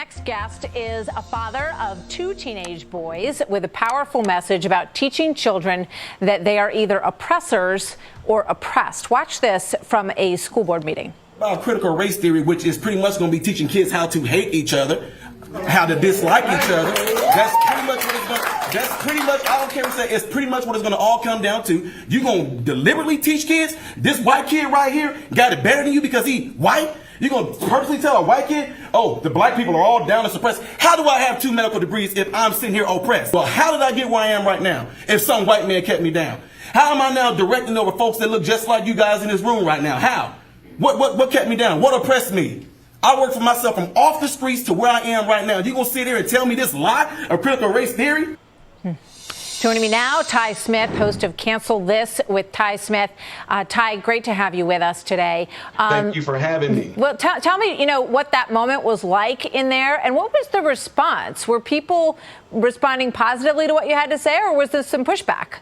Next guest is a father of two teenage boys with a powerful message about teaching children that they are either oppressors or oppressed. Watch this from a school board meeting. About critical race theory, which is pretty much going to be teaching kids how to hate each other, how to dislike each other. That's pretty much what it's going to, that's pretty much, I don't care what you say, it's pretty much what it's going to all come down to. You're going to deliberately teach kids, this white kid right here got it better than you because he white? You're going to purposely tell a white kid, oh, the black people are all down and suppressed. How do I have 2 medical degrees if I'm sitting here oppressed? Well, how did I get where I am right now if some white man kept me down? How am I now directing over folks that look just like you guys in this room right now? How? What kept me down? What oppressed me? I work for myself from off the streets to where I am right now. You going to sit here and tell me this lie of critical race theory? Joining me now, Ty Smith, host of Cancel This with Ty Smith. Ty, great to have you with us today. Thank you for having me. Well, tell me, what that moment was like in there, and what was the response? Were people responding positively to what you had to say, or was there some pushback?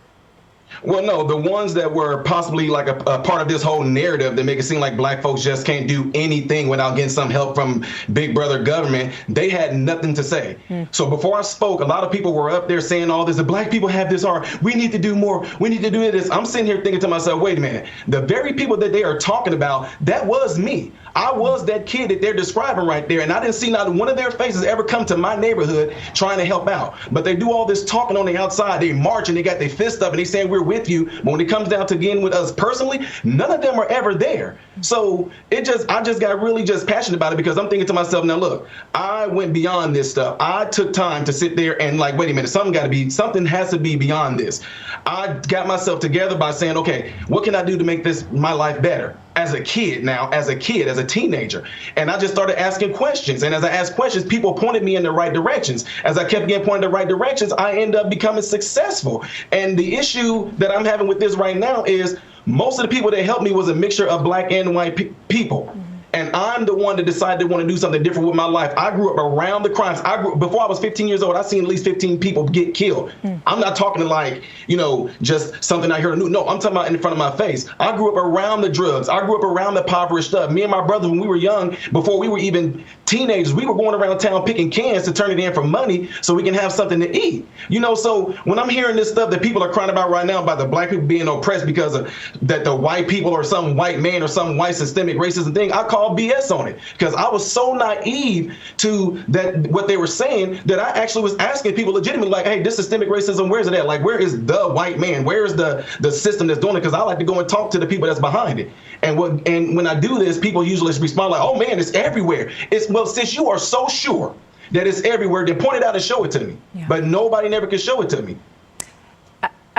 Well, no, the ones that were possibly like a part of this whole narrative that make it seem like black folks just can't do anything without getting some help from big brother government, they had nothing to say. So before I spoke, a lot of people were up there saying all this, the black people have this hard, we need to do more, we need to do this. I'm sitting here thinking to myself, wait a minute, the very people that they are talking about, that was me. I was that kid that they're describing right there, and I didn't see not one of their faces ever come to my neighborhood trying to help out. But they do all this talking on the outside, they march and they got their fist up and they saying we're with you. But when it comes down to getting with us personally, none of them are ever there. So I just got really just passionate about it because I'm thinking to myself, now look, I went beyond this stuff. I took time to sit there and like, wait a minute, something has to be beyond this. I got myself together by saying, okay, what can I do to make this my life better? As a kid, as a teenager. And I just started asking questions. And as I asked questions, people pointed me in the right directions. As I kept getting pointed in the right directions, I ended up becoming successful. And the issue that I'm having with this right now is most of the people that helped me was a mixture of black and white people. And I'm the one that decided to want to do something different with my life. I grew up around the crimes. Before I was 15 years old, I seen at least 15 people get killed. I'm not talking like, just something I heard new. No, I'm talking about in front of my face. I grew up around the drugs. I grew up around the impoverished stuff. Me and my brother, when we were young, before we were even teenagers, we were going around town picking cans to turn it in for money so we can have something to eat. So when I'm hearing this stuff that people are crying about right now about the black people being oppressed because of that the white people or some white man or some white systemic racism thing, I call BS on it because I was so naive to that what they were saying that I actually was asking people legitimately like, hey, this systemic racism, where's it at? Like, where is the white man? Where is the system that's doing it? Because I like to go and talk to the people that's behind it. And when I do this, people usually respond like, oh man, it's everywhere. Well, since you are so sure that it's everywhere, then point it out and show it to me. Yeah. But nobody never could show it to me.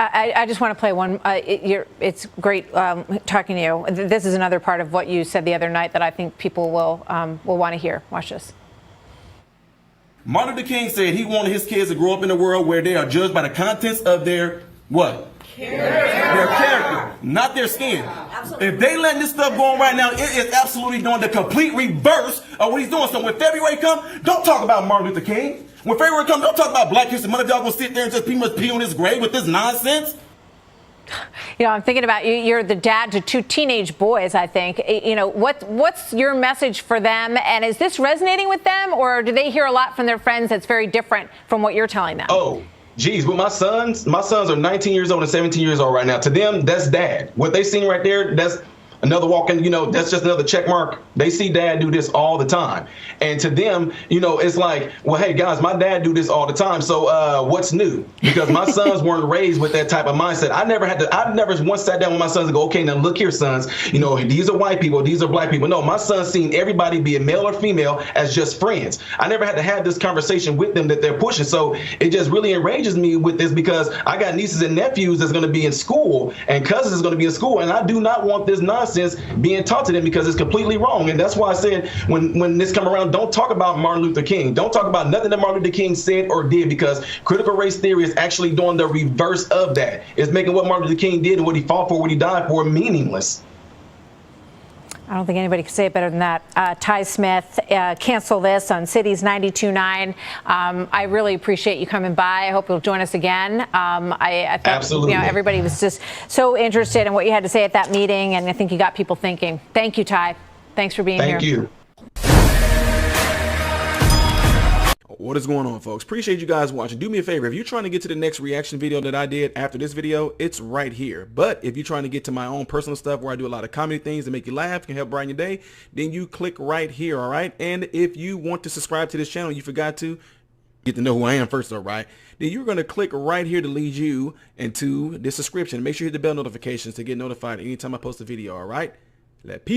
I just want to play one. It's great talking to you. This is another part of what you said the other night that I think people will want to hear. Watch this. Martin Luther King said he wanted his kids to grow up in a world where they are judged by the contents of their what? Their character, not their skin. Absolutely. If they letting this stuff go on right now, it is absolutely doing the complete reverse of what he's doing. So when February comes, don't talk about Martin Luther King. When February comes, don't talk about Black History Month. Y'all gonna sit there and just pretty much pee on his grave with this nonsense? I'm thinking about you. You're the dad to two teenage boys, I think. What's your message for them? And is this resonating with them, or do they hear a lot from their friends that's very different from what you're telling them? Oh, geez, but my sons are 19 years old and 17 years old right now. To them, that's dad. What they seen right there, that's another walking, that's just another check mark. They see dad do this all the time. And to them, it's like, well, hey, guys, my dad do this all the time. So what's new? Because my sons weren't raised with that type of mindset. I've never once sat down with my sons and go, okay, now look here, sons, these are white people, these are black people. No, my son's seen everybody, be it male or female, as just friends. I never had to have this conversation with them that they're pushing. So it just really enrages me with this because I got nieces and nephews that's going to be in school and cousins is going to be in school. And I do not want this nonsense being taught to them because it's completely wrong. And that's why I said when this come around, don't talk about Martin Luther King. Don't talk about nothing that Martin Luther King said or did, because critical race theory is actually doing the reverse of that. It's making what Martin Luther King did and what he fought for, what he died for, meaningless. I don't think anybody could say it better than that. Ty Smith, Cancel This on Cities 92.9. I really appreciate you coming by. I hope you'll join us again. I thought, absolutely. Everybody was just so interested in what you had to say at that meeting, and I think you got people thinking. Thank you, Ty. Thanks for being here. Thank you. What is going on, folks? Appreciate you guys watching. Do me a favor. If you're trying to get to the next reaction video that I did after this video, it's right here. But if you're trying to get to my own personal stuff where I do a lot of comedy things that make you laugh, can help brighten your day, then you click right here, all right? And if you want to subscribe to this channel, you forgot to, get to know who I am first, though, right? Then you're going to click right here to lead you into this subscription. Make sure you hit the bell notifications to get notified anytime I post a video, all right? Let people